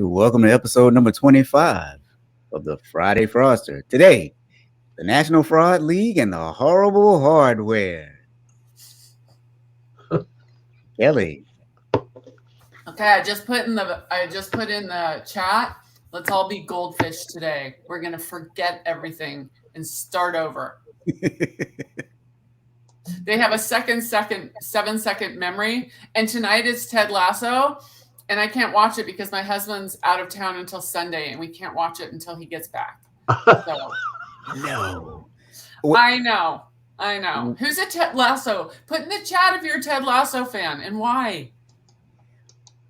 right, welcome to episode number 25 of the Friday Fraudster. Today, the National Fraud League and the horrible hardware. Kelly. Okay, I just put in the chat. Let's all be goldfish today. We're gonna forget everything and start over. They have a 7-second memory, and tonight is Ted Lasso, and I can't watch it because my husband's out of town until Sunday, and we can't watch it until he gets back. So, No. I know. Who's a Ted Lasso? Put in the chat if you're a Ted Lasso fan and why.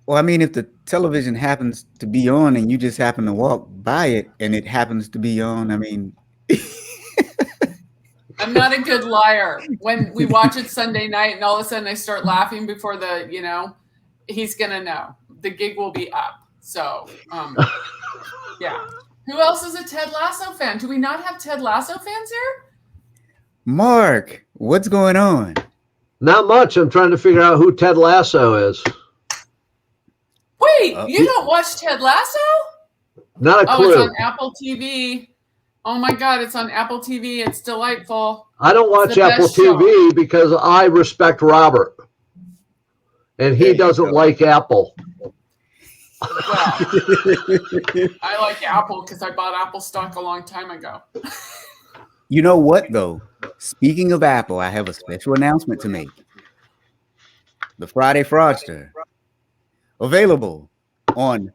Well, I mean, if the television happens to be on and you just happen to walk by it and it happens to be on, I mean... I'm not a good liar. When we watch it Sunday night and all of a sudden I start laughing before he's going to know. The gig will be up. So, yeah. Who else is a Ted Lasso fan? Do we not have Ted Lasso fans here? Mark, what's going on? Not much. I'm trying to figure out who Ted Lasso is. Wait, you don't watch Ted Lasso? Not a clue. It's on Apple TV. Oh my God, it's on Apple TV. It's delightful. I don't watch Apple TV because I respect Robert. And he doesn't like Apple. Well, I like Apple because I bought Apple stock a long time ago. You know what, though? Speaking of Apple, I have a special announcement to make. The Friday Fraudster. Available on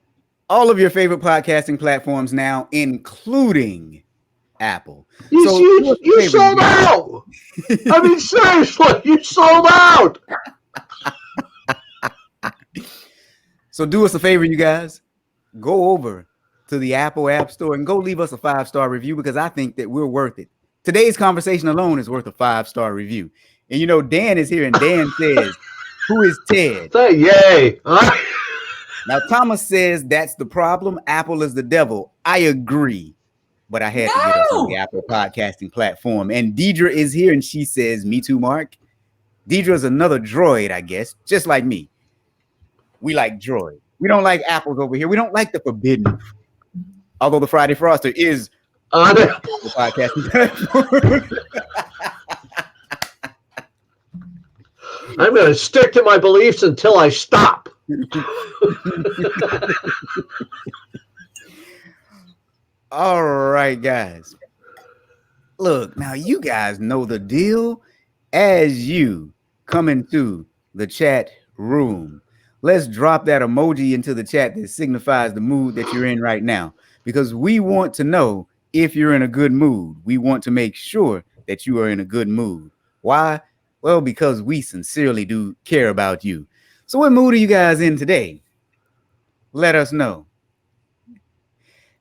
all of your favorite podcasting platforms now, including Apple. You sold out. I mean, seriously, you sold out. So do us a favor, you guys. Go over to the Apple App Store and go leave us a 5-star review because I think that we're worth it. Today's conversation alone is worth a 5-star review. And you know, Dan is here and Dan says, who is Ted? Yay. Now, Thomas says that's the problem. Apple is the devil. I agree. But I had to get us on the Apple podcasting platform. And Deidre is here and she says, me too, Mark. Deidre is another droid, I guess, just like me. We like droid. We don't like apples over here. We don't like the forbidden. Although the Friday Fraudster is on the podcasting platform. I'm going to stick to my beliefs until I stop. All right, guys. Look, now you guys know the deal. As you come into the chat room, let's drop that emoji into the chat that signifies the mood that you're in right now, because we want to know if you're in a good mood. We want to make sure that you are in a good mood. Why? Well, because we sincerely do care about you. So what mood are you guys in today? Let us know.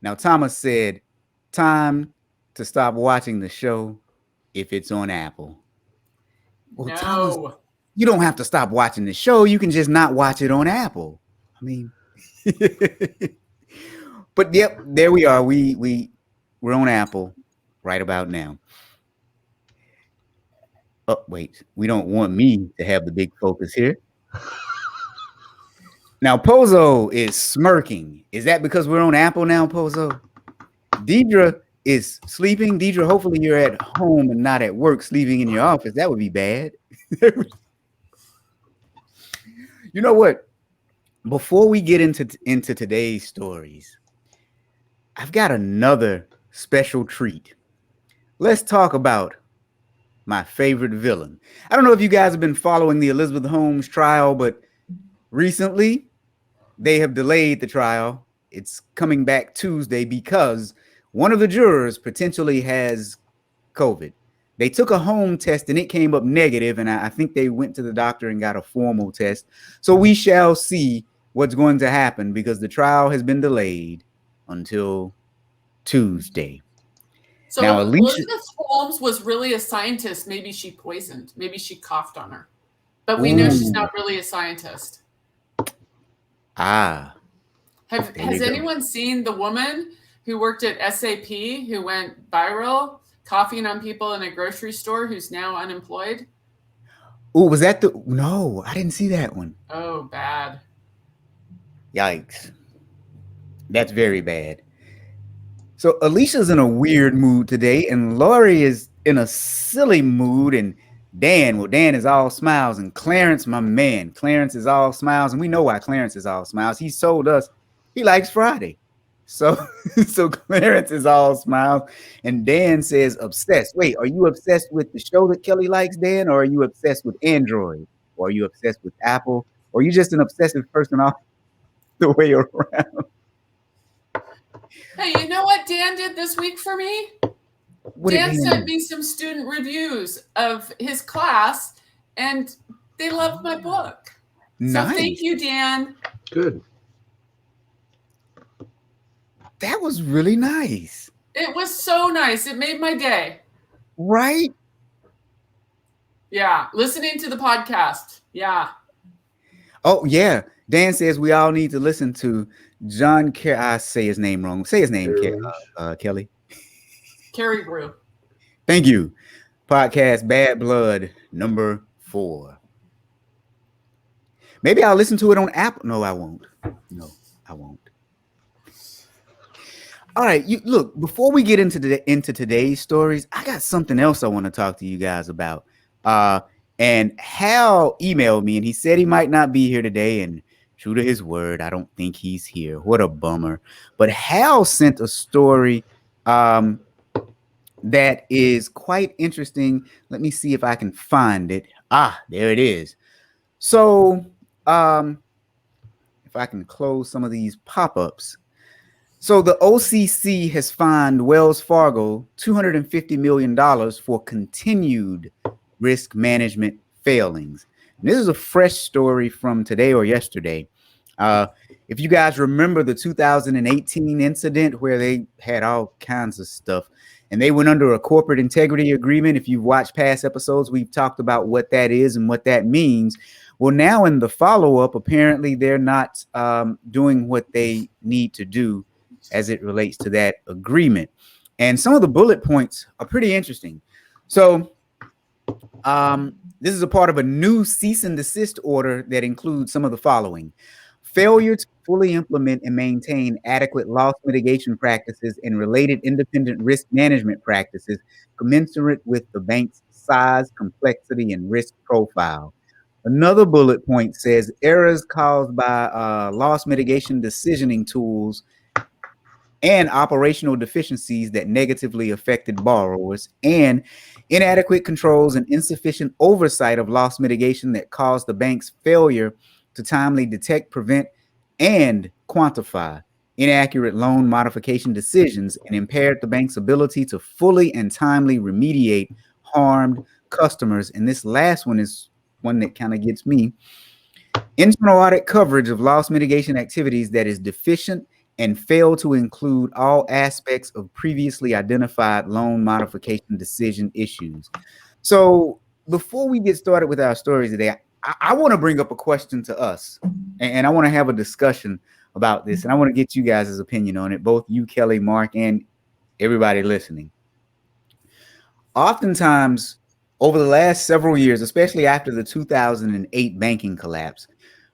Now, Thomas said, time to stop watching the show if it's on Apple. Well, no. Thomas, you don't have to stop watching the show. You can just not watch it on Apple. I mean, but yep, there we are. We're on Apple right about now. Oh, wait, we don't want me to have the big focus here. Now, Pozo is smirking. Is that because we're on Apple now, Pozo? Deidre is sleeping. Deidre, hopefully you're at home and not at work sleeping in your office. That would be bad. You know what? Before we get into today's stories, I've got another special treat. Let's talk about my favorite villain. I don't know if you guys have been following the Elizabeth Holmes trial, but recently they have delayed the trial. It's coming back Tuesday because one of the jurors potentially has COVID. They took a home test and it came up negative, and I think they went to the doctor and got a formal test. So we shall see what's going to happen because the trial has been delayed until Tuesday. So now, Elizabeth Holmes was really a scientist. Maybe she poisoned. Maybe she coughed on her. But we know she's not really a scientist. Ah. Has anyone seen the woman who worked at SAP who went viral, coughing on people in a grocery store who's now unemployed? Oh, was that the... No, I didn't see that one. Oh, bad. Yikes. That's very bad. So Alicia's in a weird mood today, and Lori is in a silly mood, and Dan is all smiles, and Clarence, my man, Clarence is all smiles, and we know why Clarence is all smiles. He told us he likes Friday. So so Clarence is all smiles, and Dan says obsessed. Wait, are you obsessed with the show that Kelly likes, Dan, or are you obsessed with Android? Or are you obsessed with Apple? Or are you just an obsessive person all the way around? Hey, you know what Dan did this week for me? Dan sent me some student reviews of his class, and they loved my book. Nice. So thank you, Dan. Good. That was really nice. It was so nice. It made my day. Right? Yeah. Listening to the podcast. Yeah. Oh, yeah. Dan says we all need to listen to John I say his name wrong. Say his name, Kelly. Caribou. Thank you. Podcast Bad Blood number 4. Maybe I'll listen to it on Apple. No, I won't. No, I won't. All right, look, before we get into today's stories, I got something else I want to talk to you guys about. And Hal emailed me, and he said he might not be here today, and true to his word, I don't think he's here. What a bummer. But Hal sent a story that is quite interesting. Let me see if I can find it. There it is. So if I can close some of these pop-ups. So the OCC has fined Wells Fargo $250 million for continued risk management failings. And this is a fresh story from today or yesterday. If you guys remember the 2018 incident where they had all kinds of stuff and they went under a corporate integrity agreement. If you've watched past episodes, we've talked about what that is and what that means. Well, now in the follow-up, apparently they're not doing what they need to do as it relates to that agreement. And some of the bullet points are pretty interesting. So this is a part of a new cease and desist order that includes some of the following: failure to fully implement and maintain adequate loss mitigation practices and related independent risk management practices commensurate with the bank's size, complexity, and risk profile. Another bullet point says errors caused by loss mitigation decisioning tools and operational deficiencies that negatively affected borrowers, and inadequate controls and insufficient oversight of loss mitigation that caused the bank's failure to timely detect, prevent, and quantify inaccurate loan modification decisions and impaired the bank's ability to fully and timely remediate harmed customers. And this last one is one that kind of gets me. Internal audit coverage of loss mitigation activities that is deficient and fail to include all aspects of previously identified loan modification decision issues. So before we get started with our stories today, I want to bring up a question to us, and I want to have a discussion about this, and I want to get you guys' opinion on it, both you, Kelly, Mark, and everybody listening. Oftentimes, over the last several years, especially after the 2008 banking collapse,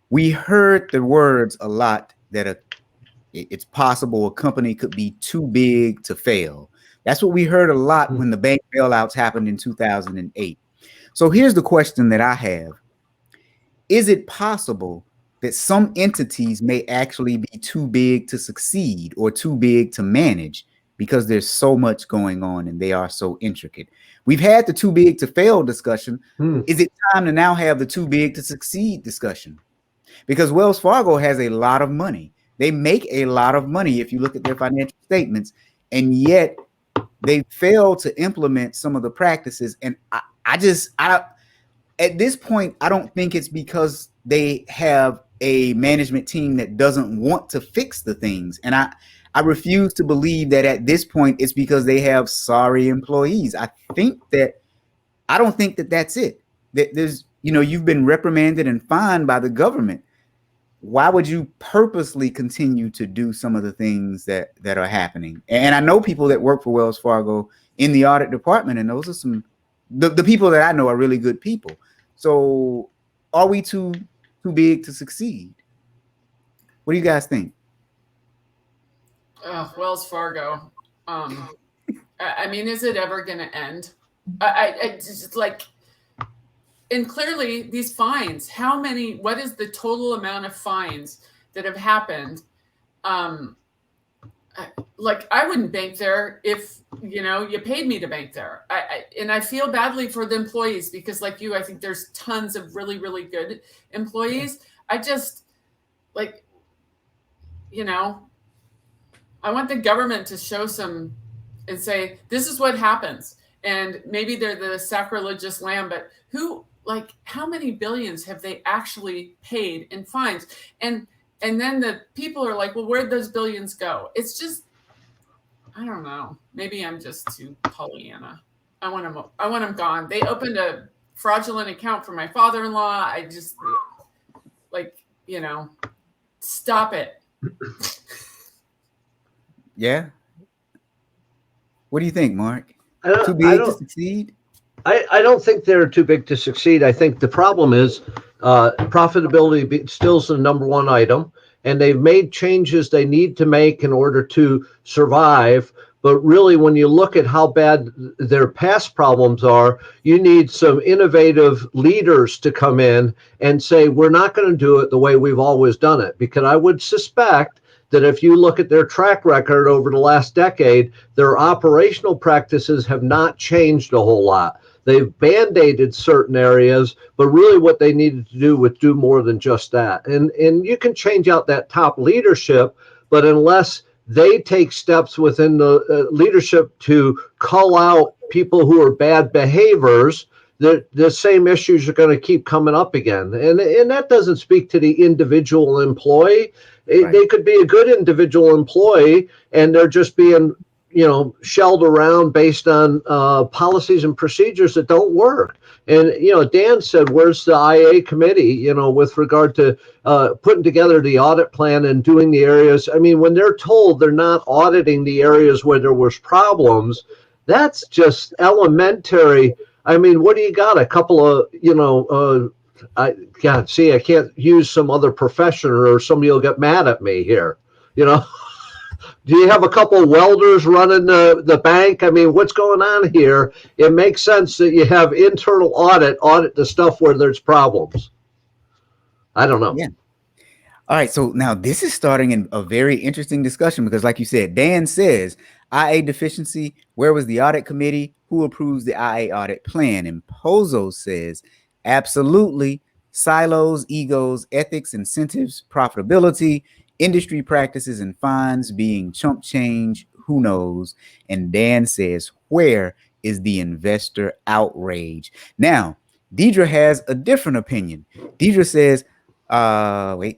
we heard the words a lot that it's possible a company could be too big to fail. That's what we heard a lot when the bank bailouts happened in 2008. So here's the question that I have. Is it possible that some entities may actually be too big to succeed or too big to manage because there's so much going on and they are so intricate? We've had the too big to fail discussion. Is it time to now have the too big to succeed discussion? Because Wells Fargo has a lot of money. They make a lot of money if you look at their financial statements, and yet they fail to implement some of the practices. And I at this point, I don't think it's because they have a management team that doesn't want to fix the things. And I refuse to believe that at this point it's because they have sorry employees. I don't think that that's it. That there's, you've been reprimanded and fined by the government. Why would you purposely continue to do some of the things that are happening? And I know people that work for Wells Fargo in the audit department, and those are the people that I know are really good people. So are we too big to succeed? What do you guys think? Wells Fargo. I mean, is it ever going to end? I just like, and clearly these fines, what is the total amount of fines that have happened? Like, I wouldn't bank there if, you paid me to bank there. And I feel badly for the employees because, like you, I think there's tons of really, really good employees. I just, like, I want the government to show some and say, this is what happens. And maybe they're the sacrilegious lamb, but how many billions have they actually paid in fines? And then the people are like, well, where'd those billions go? It's just, I don't know. Maybe I'm just too Pollyanna. I want them gone. They opened a fraudulent account for my father-in-law. I just, stop it. Yeah. What do you think, Mark? Too big to succeed? I don't think they're too big to succeed. I think the problem is profitability still is the number one item, and they've made changes they need to make in order to survive. But really, when you look at how bad their past problems are, you need some innovative leaders to come in and say, we're not going to do it the way we've always done it. Because I would suspect that if you look at their track record over the last decade, their operational practices have not changed a whole lot. They've band-aided certain areas, but really what they needed to do was do more than just that. And you can change out that top leadership, but unless they take steps within the leadership to call out people who are bad behaviors, the same issues are going to keep coming up again. And that doesn't speak to the individual employee. Right. They could be a good individual employee, and they're just being, shelled around based on policies and procedures that don't work. And, Dan said, where's the IA committee, with regard to putting together the audit plan and doing the areas? I mean, when they're told they're not auditing the areas where there was problems, that's just elementary. I mean, what do you got? A couple of, I can't use some other profession or somebody will get mad at me here. Do you have a couple of welders running the bank? I mean, what's going on here? It makes sense that you have internal audit the stuff where there's problems. I don't know. Yeah. All right. So now this is starting in a very interesting discussion because, like you said, Dan says IA deficiency. Where was the audit committee? Who approves the IA audit plan? And Pozo says, absolutely. Silos, egos, ethics, incentives, profitability, industry practices, and fines being chump change. Who knows? And Dan says, where is the investor outrage? Now, Deidre has a different opinion. Deidre says, Deidre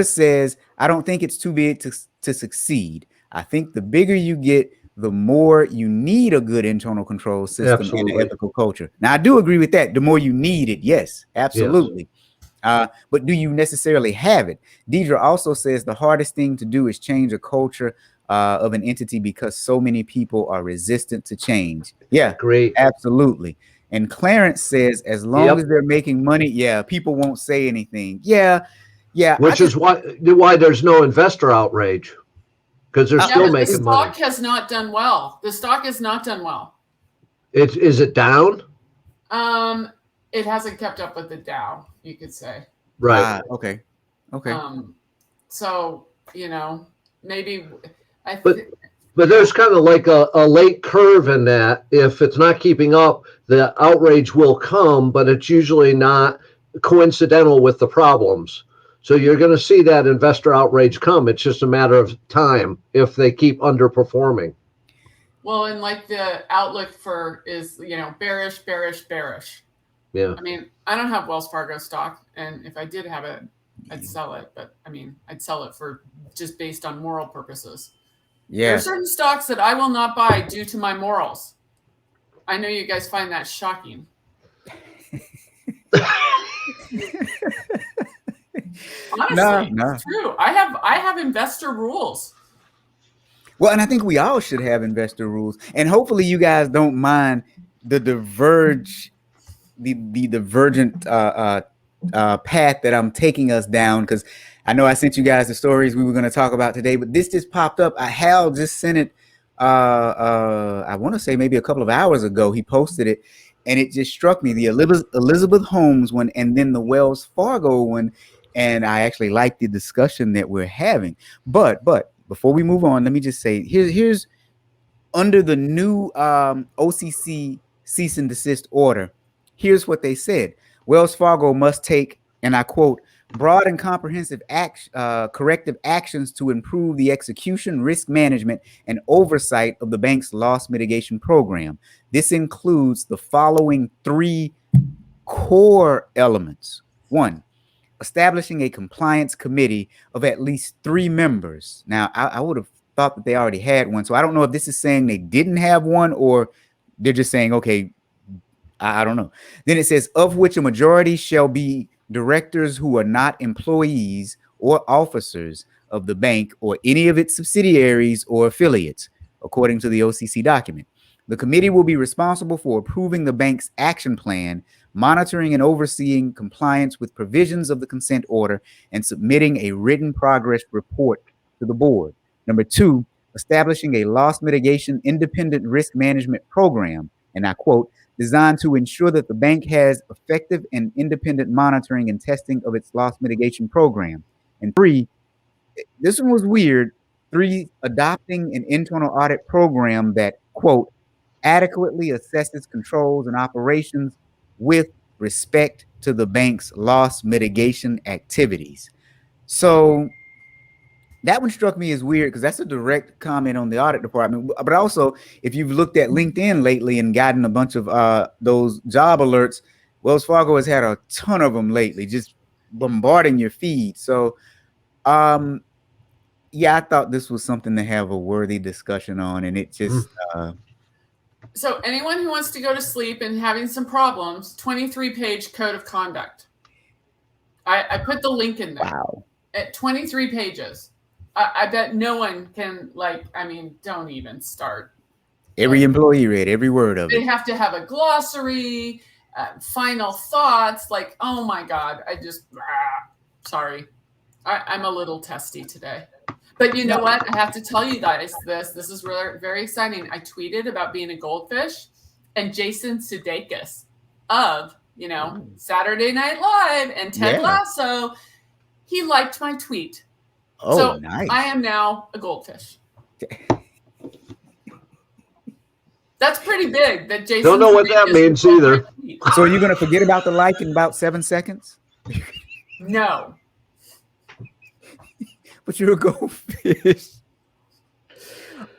says, I don't think it's too big to succeed. I think the bigger you get, the more you need a good internal control system. Absolutely. And an ethical culture. Now, I do agree with that. The more you need it, yes, absolutely. Yes. But do you necessarily have it? Deidre also says the hardest thing to do is change a culture of an entity because so many people are resistant to change. Yeah, great. Absolutely. And Clarence says, as long as they're making money, people won't say anything. Yeah. Which is why there's no investor outrage. Because they're still making money. The stock has not done well. The stock has not done well. Is it down? It hasn't kept up with the Dow, you could say. Right. Okay. So, maybe. But there's kind of like a late curve in that. If it's not keeping up, the outrage will come, but it's usually not coincidental with the problems. So you're going to see that investor outrage come. It's just a matter of time if they keep underperforming. Well, and like the outlook is, bearish, bearish, bearish. Yeah. I mean, I don't have Wells Fargo stock. And if I did have it, I'd sell it. But I mean, I'd sell it for just based on moral purposes. Yeah. There are certain stocks that I will not buy due to my morals. I know you guys find that shocking. Honestly, it's true. I have investor rules. Well, and I think we all should have investor rules. And hopefully you guys don't mind the divergent path that I'm taking us down, because I know I sent you guys the stories we were going to talk about today, but this just popped up. Hal just sent it. I want to say maybe a couple of hours ago. He posted it, and it just struck me, the Elizabeth Holmes one, and then the Wells Fargo one. And I actually like the discussion that we're having. But before we move on, let me just say, here's under the new OCC cease and desist order. Here's what they said: Wells Fargo must take, and I quote, broad and comprehensive corrective actions to improve the execution, risk management, and oversight of the bank's loss mitigation program. This includes the following 3 core elements. 1, establishing a compliance committee of at least 3 members. Now, I would have thought that they already had one, so I don't know if this is saying they didn't have one or they're just saying, okay, I don't know. Then it says, of which a majority shall be directors who are not employees or officers of the bank or any of its subsidiaries or affiliates, according to the OCC document. The committee will be responsible for approving the bank's action plan, monitoring and overseeing compliance with provisions of the consent order, and submitting a written progress report to the board. Number 2, establishing a loss mitigation independent risk management program, and I quote, designed to ensure that the bank has effective and independent monitoring and testing of its loss mitigation program. And 3, this one was weird, 3, adopting an internal audit program that, quote, adequately assesses controls and operations with respect to the bank's loss mitigation activities. So that one struck me as weird because that's a direct comment on the audit department. But also, if you've looked at LinkedIn lately and gotten a bunch of those job alerts, Wells Fargo has had a ton of them lately, just bombarding your feed. So, yeah, I thought this was something to have a worthy discussion on, and it just. So anyone who wants to go to sleep and having some problems, 23-page code of conduct. I put the link in there. Wow. At 23 pages. I bet no one can, don't even start. Every employee read every word of it. They have to have a glossary, final thoughts. Oh my God, sorry. I'm a little testy today. But you know what? I have to tell you guys this. This is really very exciting. I tweeted about being a goldfish, and Jason Sudeikis of, Saturday Night Live and Ted Lasso, he liked my tweet. Oh, so nice. I am now a goldfish. That's pretty big. That Jason. Don't know what that means either. So are you going to forget about the like in about 7 seconds? No. But you're a goldfish.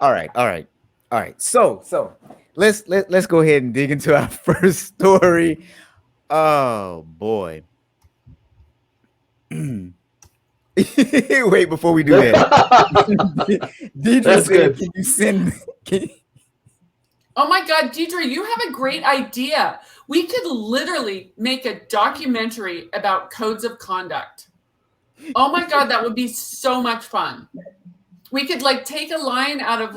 All right. So let's go ahead and dig into our first story. Oh boy. Wait, before we do that, Deidre said, "Can you send?" Oh my God, Deidre, you have a great idea. We could literally make a documentary about codes of conduct. Oh my God, that would be so much fun. We could take a line out of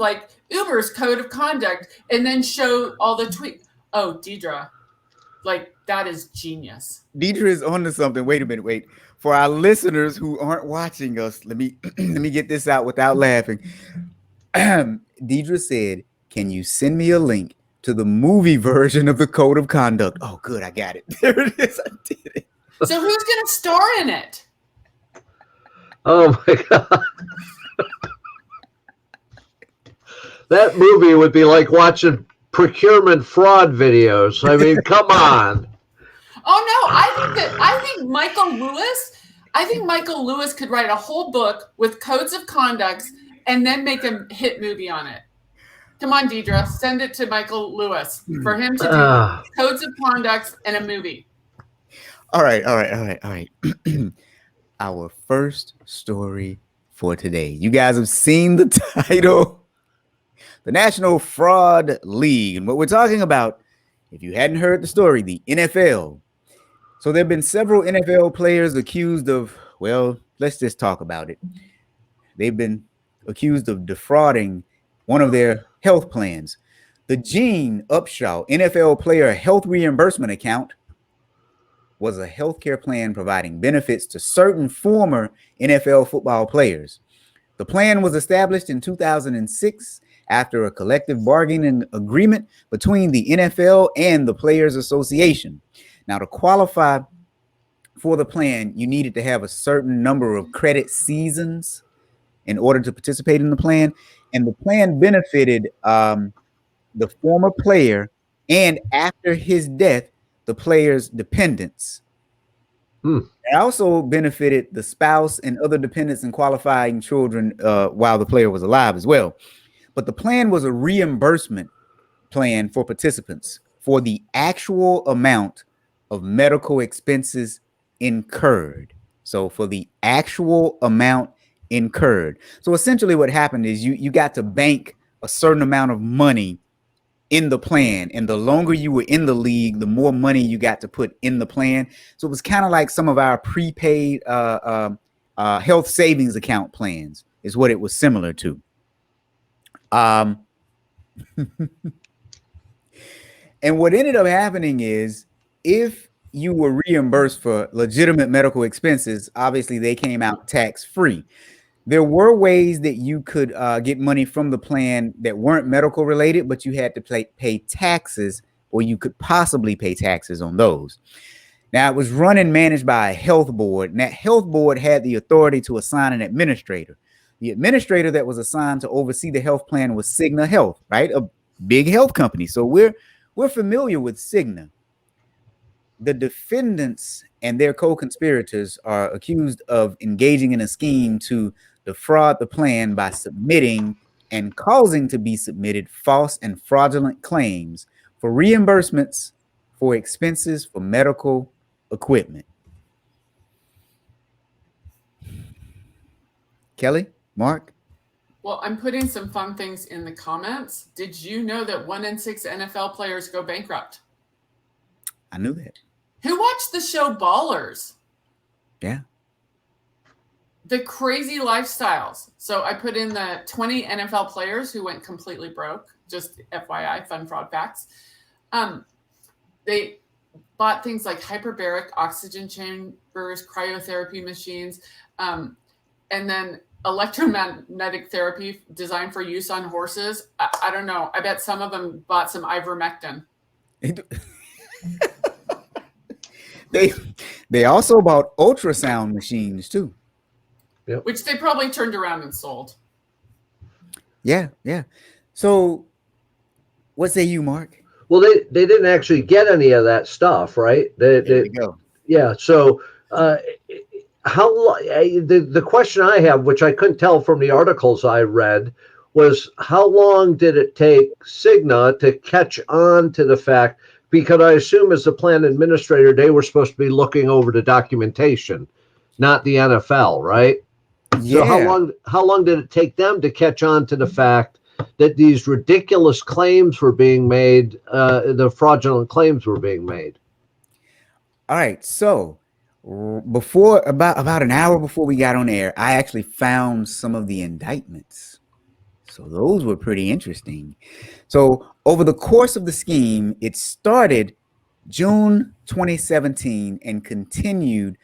Uber's code of conduct and then show all the tweets. Oh, Deidre, that is genius. Deidre is onto something. Wait a minute. Wait. For our listeners who aren't watching us, let me get this out without laughing. Deidre said, "Can you send me a link to the movie version of the code of conduct?" Oh, good. I got it. There it is. I did it. So who's going to star in it? Oh my God. That movie would be like watching procurement fraud videos. I mean, come on. Oh no, I think Michael Lewis could write a whole book with codes of conduct and then make a hit movie on it. Come on, Deidre, send it to Michael Lewis for him to do codes of conduct and a movie. All right. Our first story for today. You guys have seen the title, the National Fraud League. And what we're talking about, if you hadn't heard the story, the NFL. So there have been several NFL players accused of, well, let's just talk about it. They've been accused of defrauding one of their health plans. The Gene Upshaw NFL player health reimbursement account was a healthcare plan providing benefits to certain former NFL football players. The plan was established in 2006 after a collective bargaining agreement between the NFL and the Players Association. Now, to qualify for the plan, you needed to have a certain number of credit seasons in order to participate in the plan. And the plan benefited the former player and after his death, the player's dependents. It also benefited the spouse and other dependents and qualifying children while the player was alive as well. But the plan was a reimbursement plan for participants for the actual amount of medical expenses incurred. So for the actual amount incurred. So essentially what happened is you got to bank a certain amount of money in the plan, and the longer you were in the league, the more money you got to put in the plan. So it was kind of like some of our prepaid health savings account plans is what it was similar to. And what ended up happening is if you were reimbursed for legitimate medical expenses, obviously they came out tax-free. There were ways that you could get money from the plan that weren't medical related, but you had to pay taxes, or you could possibly pay taxes on those. Now, it was run and managed by a health board, and that health board had the authority to assign an administrator. The administrator that was assigned to oversee the health plan was Cigna Health, right? A big health company. So we're familiar with Cigna. The defendants and their co-conspirators are accused of engaging in a scheme to defraud the plan by submitting and causing to be submitted false and fraudulent claims for reimbursements for expenses for medical equipment. Kelly, Mark? Well, I'm putting some fun things in the comments. Did you know that 1 in 6 NFL players go bankrupt? I knew that. Who watched the show Ballers? Yeah. The crazy lifestyles. So I put in the 20 NFL players who went completely broke. Just FYI, fun fraud facts. They bought things like hyperbaric oxygen chambers, cryotherapy machines, and then electromagnetic therapy designed for use on horses. I don't know. I bet some of them bought some ivermectin. They also bought ultrasound machines too. Yep. Which they probably turned around and sold. Yeah. So what say you, Mark? Well, they didn't actually get any of that stuff, right? There we go. Yeah. So the question I have, which I couldn't tell from the articles I read, was how long did it take Cigna to catch on to the fact? Because I assume as the plan administrator, they were supposed to be looking over the documentation, not the NFL, right? Yeah. So how long did it take them to catch on to the fact that these ridiculous claims were being made, the fraudulent claims were being made? All right. So before about an hour before we got on air, I actually found some of the indictments. So those were pretty interesting. So over the course of the scheme, it started June 2017 and continued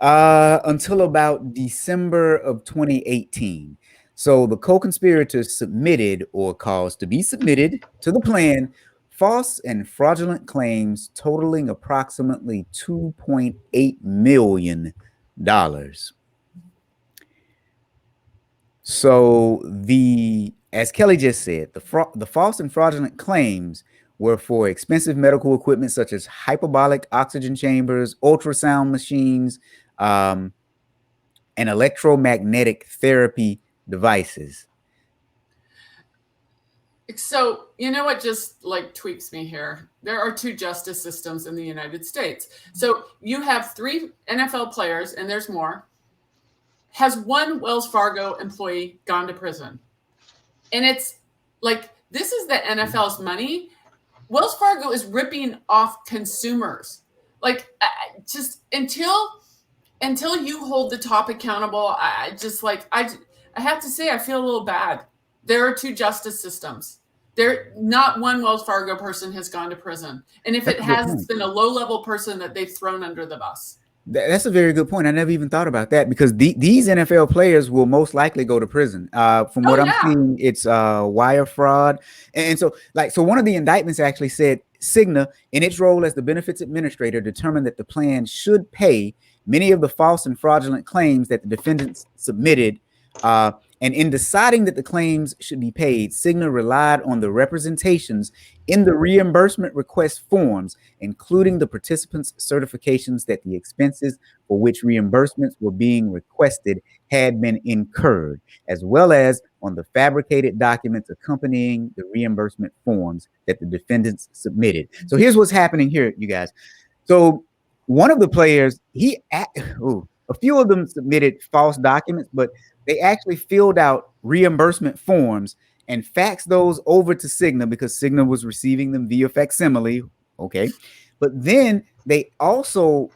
until about December of 2018. So the co-conspirators submitted or caused to be submitted to the plan false and fraudulent claims totaling approximately $2.8 million. So as Kelly just said, the false and fraudulent claims were for expensive medical equipment such as hyperbaric oxygen chambers, ultrasound machines, and electromagnetic therapy devices. So, you know what just like tweaks me here? There are 2 justice systems in the United States. So you have 3 NFL players, and there's more. Has 1 Wells Fargo employee gone to prison? And it's like, this is the NFL's money. Wells Fargo is ripping off consumers. Like, just until you hold the top accountable, I have to say, I feel a little bad. There are 2 justice systems. There, not one Wells Fargo person has gone to prison, and if it has, it's been a low-level person that they've thrown under the bus. That's a very good point. I never even thought about that, because these NFL players will most likely go to prison. From what I'm seeing, it's wire fraud. And so one of the indictments actually said Cigna, in its role as the benefits administrator, determined that the plan should pay many of the false and fraudulent claims that the defendants submitted. And in deciding that the claims should be paid, Cigna relied on the representations in the reimbursement request forms, including the participants' certifications that the expenses for which reimbursements were being requested had been incurred, as well as on the fabricated documents accompanying the reimbursement forms that the defendants submitted. So here's what's happening here, you guys. So one of the players, a few of them submitted false documents, but they actually filled out reimbursement forms and faxed those over to Cigna, because Cigna was receiving them via facsimile. Okay. But then they also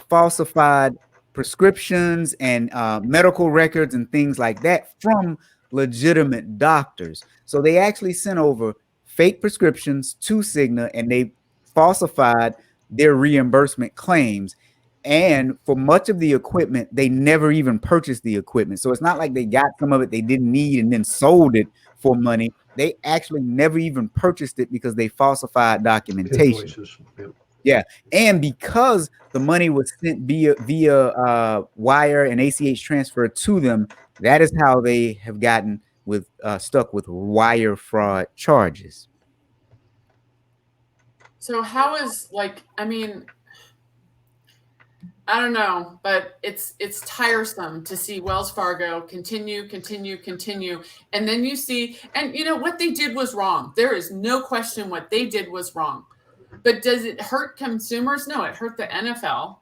falsified prescriptions and medical records and things like that from legitimate doctors. So they actually sent over fake prescriptions to Cigna, and they falsified their reimbursement claims. And for much of the equipment, they never even purchased the equipment. So it's not like they got some of it they didn't need and then sold it for money. They actually never even purchased it because they falsified documentation. Yeah. And because the money was sent via wire and ACH transfer to them, that is how they have gotten stuck with wire fraud charges. So how is, I don't know, but it's tiresome to see Wells Fargo continue. And then you see, and what they did was wrong. There is no question what they did was wrong. But does it hurt consumers? No, it hurt the NFL.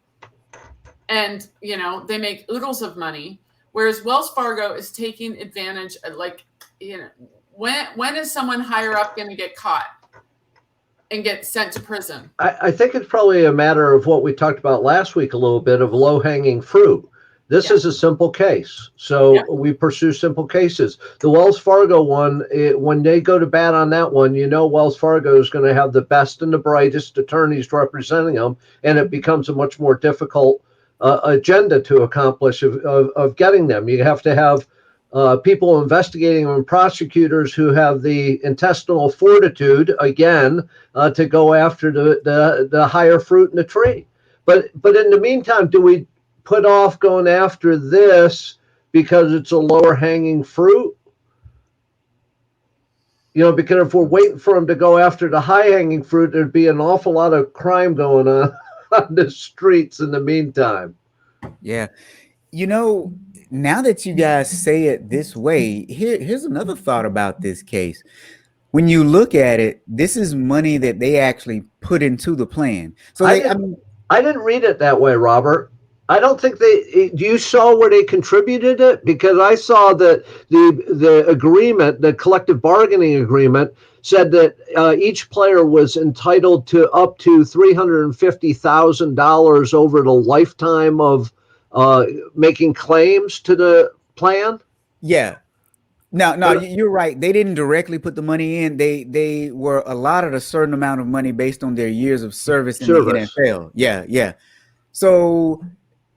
And, they make oodles of money. Whereas Wells Fargo is taking advantage of, when is someone higher up going to get caught and get sent to prison? I think it's probably a matter of what we talked about last week, a little bit of low-hanging fruit. This is a simple case. So we pursue simple cases. The Wells Fargo one, when they go to bat on that one, Wells Fargo is going to have the best and the brightest attorneys representing them, and it becomes a much more difficult agenda to accomplish of getting them. You have to have people investigating them and prosecutors who have the intestinal fortitude, again, to go after the higher fruit in the tree. But in the meantime, do we put off going after this because it's a lower hanging fruit? Because if we're waiting for them to go after the high hanging fruit, there'd be an awful lot of crime going on the streets in the meantime. Yeah. Now that you guys say it this way, here's another thought about this case. When you look at it, this is money that they actually put into the plan. So I didn't read it that way, Robert. I don't think you saw where they contributed it, because I saw that the agreement, the collective bargaining agreement, said that each player was entitled to up to $350,000 over the lifetime of making claims to the plan. Yeah. No, you're right. They didn't directly put the money in. They were allotted a certain amount of money based on their years of service in the NFL. Yeah. So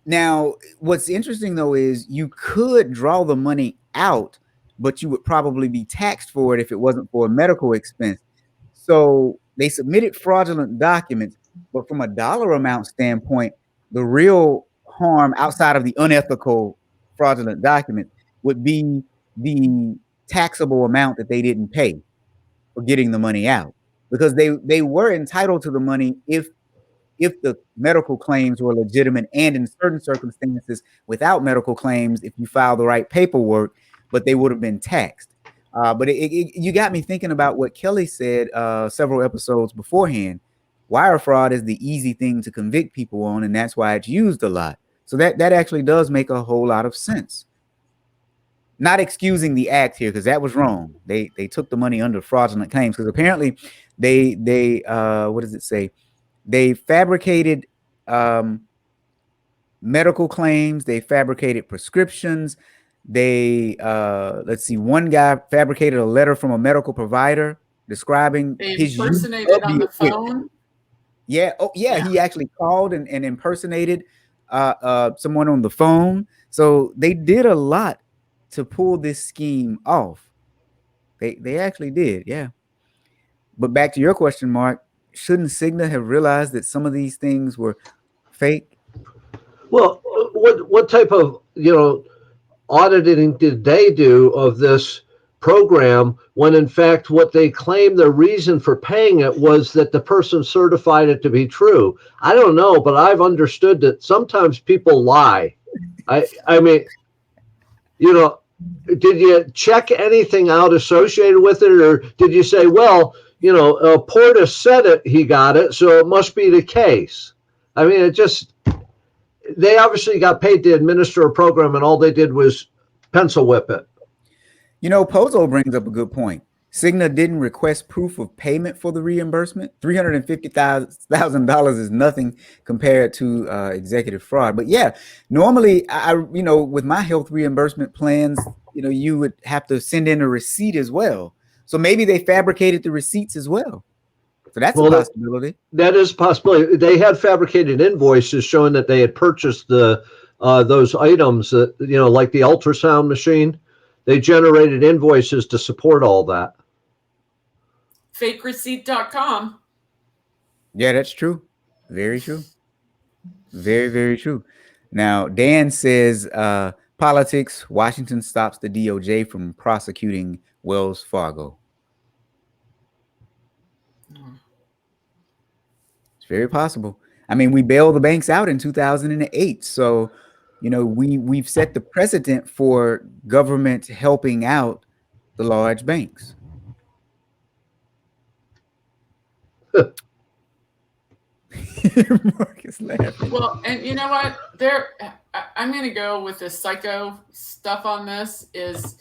now what's interesting though is you could draw the money out, but you would probably be taxed for it if it wasn't for a medical expense. So they submitted fraudulent documents, but from a dollar amount standpoint, the real harm outside of the unethical fraudulent document would be the taxable amount that they didn't pay for getting the money out, because they were entitled to the money if the medical claims were legitimate, and in certain circumstances without medical claims if you file the right paperwork, but they would have been taxed. But you got me thinking about what Kelly said several episodes beforehand. Wire fraud is the easy thing to convict people on, and that's why it's used a lot. So that actually does make a whole lot of sense. Not excusing the act here, because that was wrong. They took the money under fraudulent claims, because apparently they what does it say? They fabricated medical claims. They fabricated prescriptions. They let's see, one guy fabricated a letter from a medical provider describing They his use impersonated of on the the equipment. phone. Yeah. Oh, yeah. Yeah. He actually called and impersonated someone on the phone. So they did a lot to pull this scheme off. They actually did. Yeah. But back to your question, Mark, shouldn't Cigna have realized that some of these things were fake? Well, what type of auditing did they do of this program when in fact what they claim their reason for paying it was that the person certified it to be true? I don't know, but I've understood that sometimes people lie. I mean, you know, did you check anything out associated with it, or did you say, well, Portis said it, he got it, so it must be the case? I mean, they obviously got paid to administer a program, and all they did was pencil whip it. Pozo brings up a good point. Cigna didn't request proof of payment for the reimbursement. $350,000 is nothing compared to executive fraud. But yeah, normally, with my health reimbursement plans, you would have to send in a receipt as well. So maybe they fabricated the receipts as well. So that's a possibility. That is a possibility. They had fabricated invoices showing that they had purchased those items that, like the ultrasound machine. They generated invoices to support all that. Fakereceipt.com. Yeah, that's true. Very true. Very, very true. Now, Dan says politics, Washington stops the DOJ from prosecuting Wells Fargo. It's very possible. I mean, we bailed the banks out in 2008. So, we've set the precedent for government helping out the large banks. Marcus laughing. Well, and you know what? I'm going to go with the psycho stuff on this. Is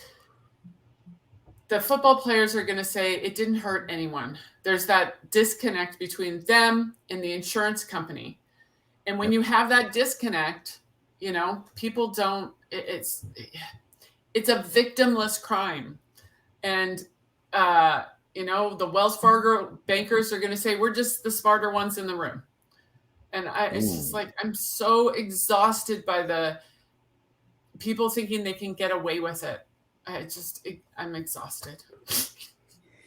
the football players are going to say it didn't hurt anyone. There's that disconnect between them and the insurance company, and when you have that disconnect, people don't. It's a victimless crime, and the Wells Fargo bankers are going to say, we're just the smarter ones in the room. And it's just like, I'm so exhausted by the people thinking they can get away with it. I'm exhausted.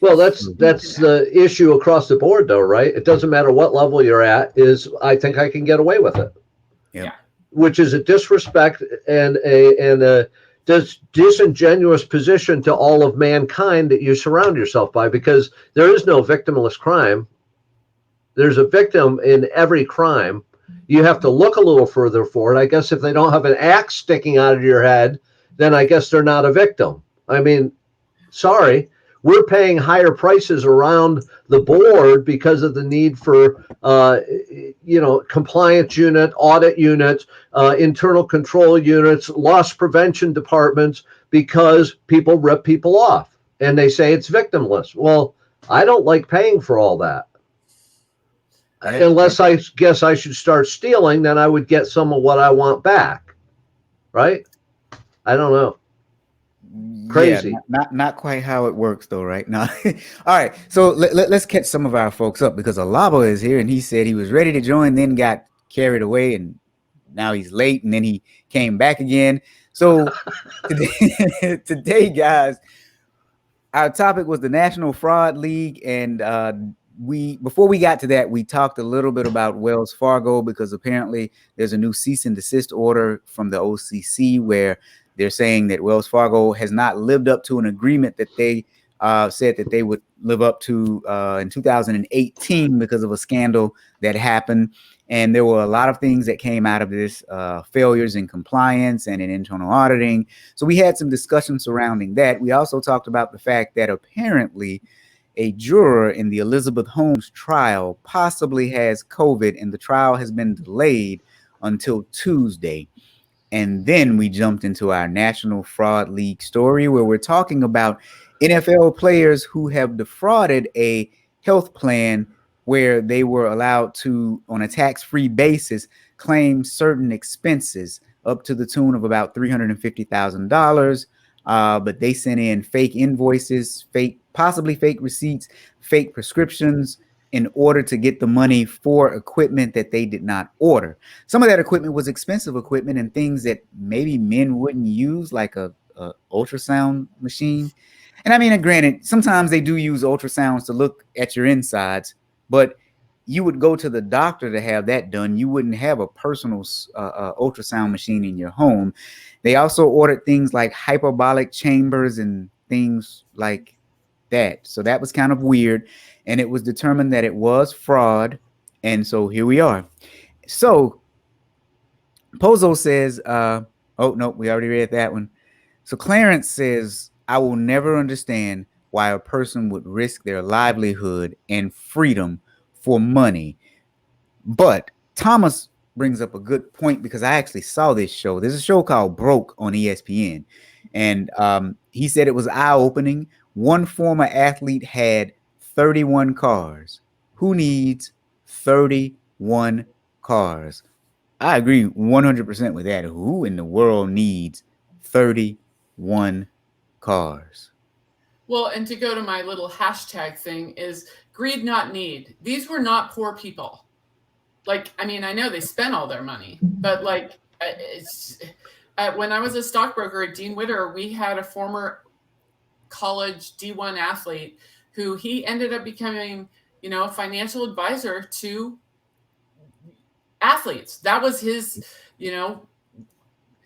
Well, that's the issue across the board, though, right? It doesn't matter what level you're at, I think I can get away with it. Yeah. Which is a disrespect and a disingenuous position to all of mankind that you surround yourself by, because there is no victimless crime. There's a victim in every crime. You have to look a little further for it. I guess if they don't have an axe sticking out of your head, then I guess they're not a victim. I mean, sorry. We're paying higher prices around the board because of the need for, compliance unit, audit units, internal control units, loss prevention departments, because people rip people off and they say it's victimless. Well, I don't like paying for all that. Unless I guess I should start stealing, then I would get some of what I want back. Right? I don't know. Crazy. Yeah, not quite how it works though, right? No. All right. So let's catch some of our folks up, because Alaba is here and he said he was ready to join, then got carried away, and now he's late, and then he came back again. So today, guys, our topic was the National Fraud League, and before we got to that, we talked a little bit about Wells Fargo, because apparently there's a new cease and desist order from the OCC where they're saying that Wells Fargo has not lived up to an agreement that they said that they would live up to in 2018 because of a scandal that happened. And there were a lot of things that came out of this, failures in compliance and in internal auditing. So we had some discussion surrounding that. We also talked about the fact that apparently a juror in the Elizabeth Holmes trial possibly has COVID, and the trial has been delayed until Tuesday. And then we jumped into our National Fraud League story, where we're talking about NFL players who have defrauded a health plan where they were allowed to, on a tax-free basis, claim certain expenses up to the tune of about $350,000. But they sent in fake invoices, fake possibly fake receipts, fake prescriptions in order to get the money for equipment that they did not order. Some of that equipment was expensive equipment and things that maybe men wouldn't use, like a ultrasound machine. And I mean, granted, sometimes they do use ultrasounds to look at your insides, but you would go to the doctor to have that done. You wouldn't have a personal ultrasound machine in your home. They also ordered things like hyperbolic chambers and things like that. So that was kind of weird. And it was determined that it was fraud. And so here we are. So Pozo says, oh, no, we already read that one. So Clarence says, I will never understand why a person would risk their livelihood and freedom for money. But Thomas brings up a good point, because I actually saw this show. There's a show called Broke on ESPN. And he said it was eye-opening. One former athlete had 31 cars. Who needs 31 cars? I agree 100% with that. Who in the world needs 31 cars? Well, and to go to my little hashtag thing is greed, not need. These were not poor people. Like, I mean, I know they spent all their money, but like, when I was a stockbroker at Dean Witter, we had a former college D1 athlete who he ended up becoming, a financial advisor to athletes. That was his,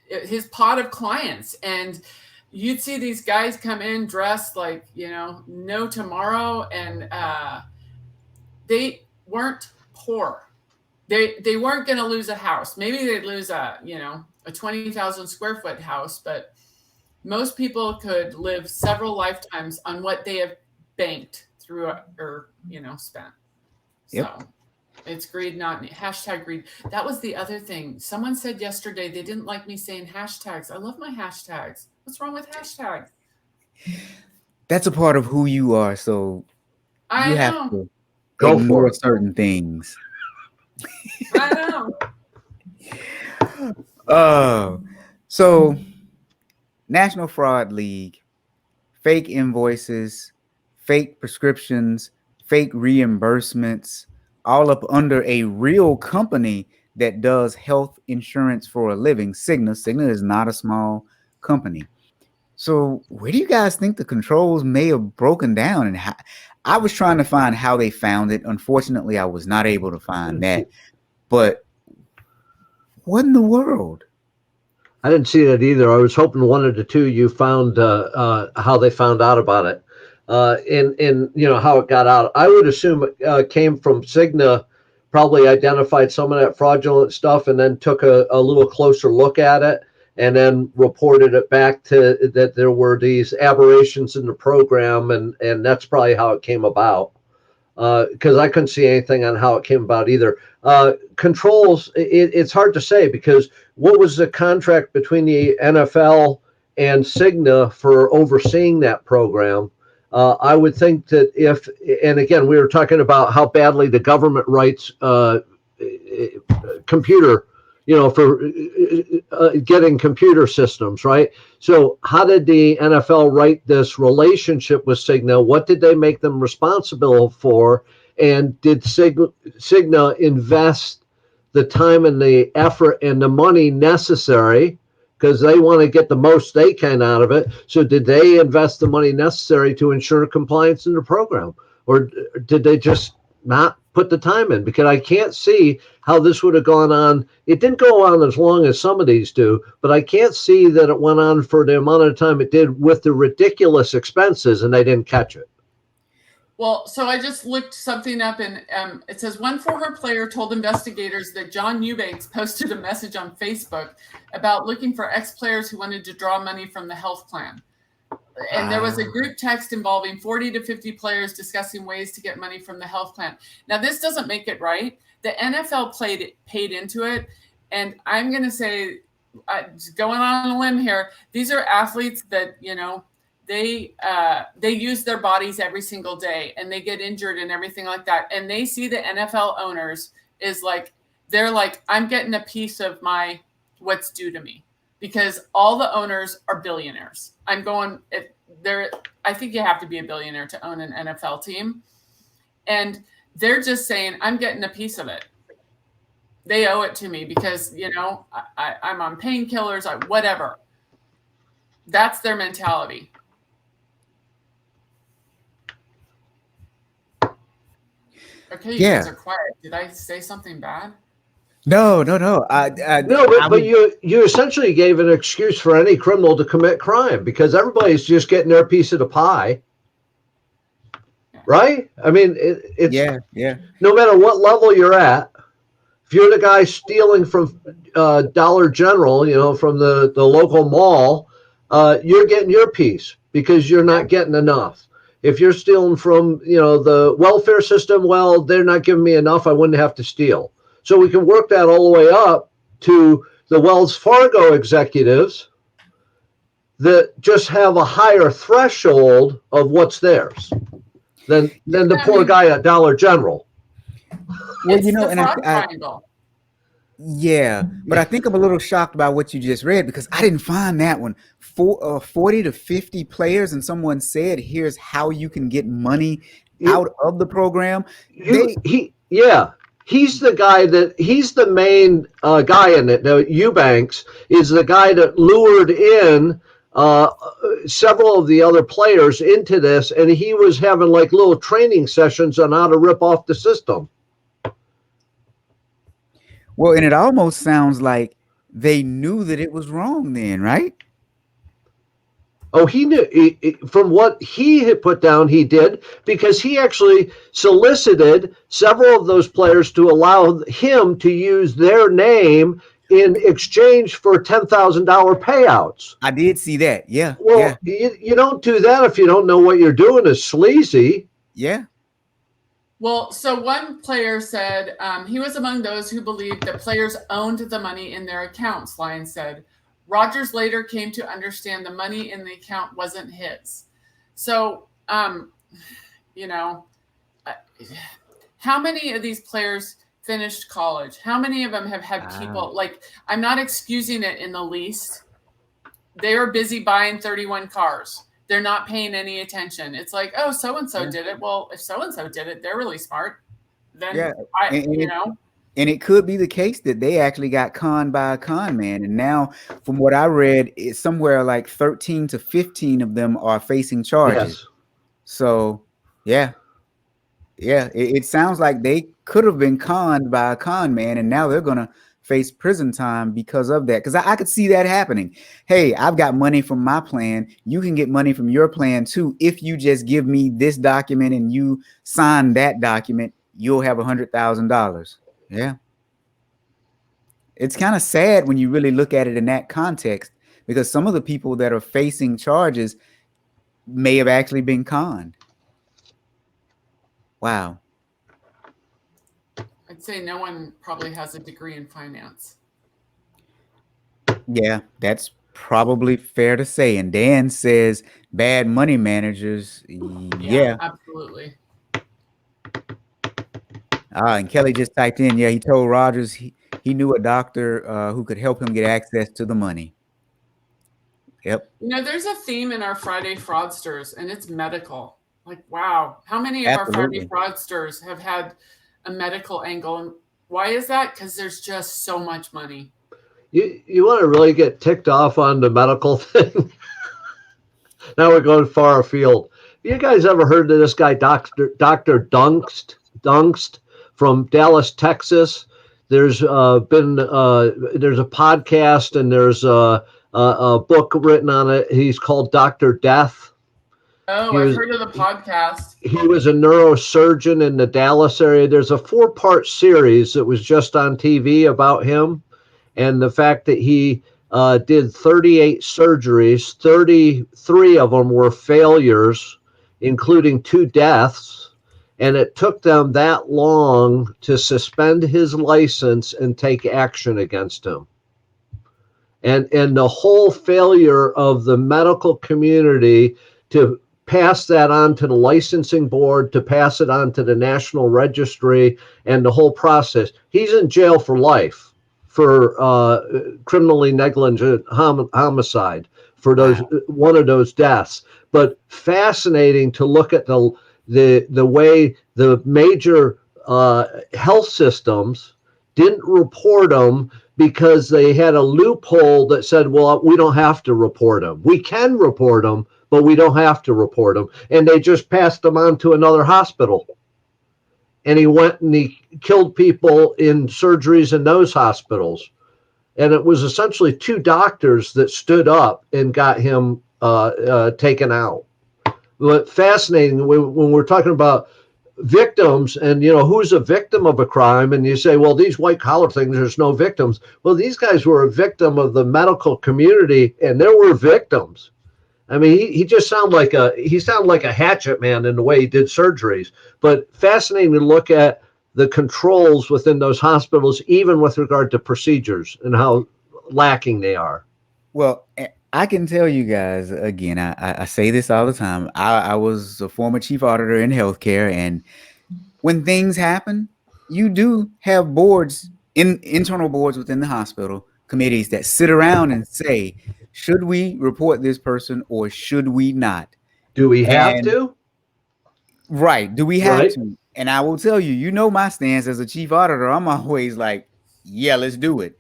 his pot of clients. And you'd see these guys come in dressed like, no tomorrow. And they weren't poor. They weren't going to lose a house. Maybe they'd lose a 20,000 square foot house, but most people could live several lifetimes on what they have banked through or, spent. Yep. So it's greed, not hashtag greed. That was the other thing. Someone said yesterday they didn't like me saying hashtags. I love my hashtags. What's wrong with hashtags? That's a part of who you are. So you have to Go ignore for it. certain things. I know. So National Fraud League, fake invoices, fake prescriptions, fake reimbursements, all up under a real company that does health insurance for a living, Cigna. Cigna is not a small company. So where do you guys think the controls may have broken down? And how, I was trying to find how they found it. Unfortunately, I was not able to find that. But what in the world? I didn't see that either. I was hoping one of the two you found how they found out about it, and how it got out. I would assume it came from Cigna, probably identified some of that fraudulent stuff, and then took a little closer look at it, and then reported it back to that there were these aberrations in the program, and that's probably how it came about. Because I couldn't see anything on how it came about either. Controls, it's hard to say, because what was the contract between the NFL and Cigna for overseeing that program? I would think that and again, we were talking about how badly the government writes computer, for getting computer systems, right? So how did the NFL write this relationship with Cigna? What did they make them responsible for? And did Cigna invest the time and the effort and the money necessary, because they want to get the most they can out of it? So did they invest the money necessary to ensure compliance in the program? Or did they just not put the time in? Because I can't see how this would have gone on. It didn't go on as long as some of these do, but I can't see that it went on for the amount of time it did with the ridiculous expenses, and they didn't catch it. Well, so I just looked something up, and it says one former player told investigators that John Eubanks posted a message on Facebook about looking for ex-players who wanted to draw money from the health plan. And there was a group text involving 40 to 50 players discussing ways to get money from the health plan. Now, this doesn't make it right. The NFL paid into it. And I'm going to say, going on a limb here, these are athletes that, they use their bodies every single day, and they get injured and everything like that. And they see the NFL owners is like, they're like, I'm getting a piece of what's due to me, because all the owners are billionaires. I'm going, I think you have to be a billionaire to own an NFL team. And they're just saying, I'm getting a piece of it. They owe it to me because, I'm on painkillers, whatever. That's their mentality. Okay, you guys are quiet. Did I say something bad? No. No, but you essentially gave an excuse for any criminal to commit crime because everybody's just getting their piece of the pie. Right? I mean, it's no matter what level you're at, if you're the guy stealing from Dollar General, from the local mall, you're getting your piece because you're not getting enough. If you're stealing from, the welfare system, well, they're not giving me enough. I wouldn't have to steal. So we can work that all the way up to the Wells Fargo executives that just have a higher threshold of what's theirs than the poor guy at Dollar General. Well, it's the fraud triangle. Yeah, but I think I'm a little shocked by what you just read because I didn't find that one. 40 to 50 players, and someone said, "Here's how you can get money out of the program." He's the guy he's the main guy in it. Now, Eubanks is the guy that lured in several of the other players into this, and he was having like little training sessions on how to rip off the system. Well, and it almost sounds like they knew that it was wrong then, right? Oh, he knew. From what he had put down, he did, because he actually solicited several of those players to allow him to use their name in exchange for $10,000 payouts. I did see that. Yeah. Well, you don't do that if you don't know what you're doing is sleazy. Yeah. Well, so one player said he was among those who believed that players owned the money in their accounts, Lyons said. Rogers later came to understand the money in the account wasn't his. So, how many of these players finished college? How many of them have had people, I'm not excusing it in the least. They are busy buying 31 cars. They're not paying any attention. It's like, oh, so-and-so did it. Well, if so-and-so did it, they're really smart. Then, And it could be the case that they actually got conned by a con man. And now, from what I read, it's somewhere like 13 to 15 of them are facing charges. Yes. So, it sounds like they could have been conned by a con man, and now they're going to face prison time because of that. Because I could see that happening. Hey, I've got money from my plan. You can get money from your plan too. If you just give me this document and you sign that document, you'll have $100,000. Yeah. It's kind of sad when you really look at it in that context, because some of the people that are facing charges may have actually been conned. Wow. I'd say no one probably has a degree in finance. Yeah, that's probably fair to say. And Dan says bad money managers. Yeah. Absolutely. And Kelly just typed in, he told Rogers he knew a doctor who could help him get access to the money. Yep. There's a theme in our Friday Fraudsters, and it's medical. Like, wow, how many of our Friday Fraudsters have had a medical angle? And why is that? Because there's just so much money. You want to really get ticked off on the medical thing? Now we're going far afield. You guys ever heard of this guy, Dr. Dungst from Dallas, Texas? There's there's a podcast and there's a book written on it. He's called Dr. Death. Oh, I've heard of the podcast. He was a neurosurgeon in the Dallas area. There's a 4-part series that was just on TV about him, and the fact that he did 38 surgeries, 33 of them were failures, including 2 deaths, and it took them that long to suspend his license and take action against him. And the whole failure of the medical community to pass that on to the licensing board, to pass it on to the National Registry, and the whole process. He's in jail for life for criminally negligent homicide for one of those deaths. but fascinating to look at the way the major health systems didn't report them because they had a loophole that said, well, we don't have to report them. We can report them, but we don't have to report them. And they just passed them on to another hospital. And he went and he killed people in surgeries in those hospitals. And it was essentially 2 doctors that stood up and got him taken out. But fascinating when we're talking about victims and, who's a victim of a crime, and you say, well, these white collar things, there's no victims. Well, these guys were a victim of the medical community, and there were victims. I mean, he just sounded like a hatchet man in the way he did surgeries. But fascinating to look at the controls within those hospitals, even with regard to procedures and how lacking they are. Well, I can tell you guys, again, I say this all the time. I was a former chief auditor in healthcare, and when things happen, you do have boards, internal boards within the hospital, committees that sit around and say, should we report this person or should we not? Do we have to? Right. Do we have to? And I will tell you, my stance as a chief auditor. I'm always like, yeah, let's do it.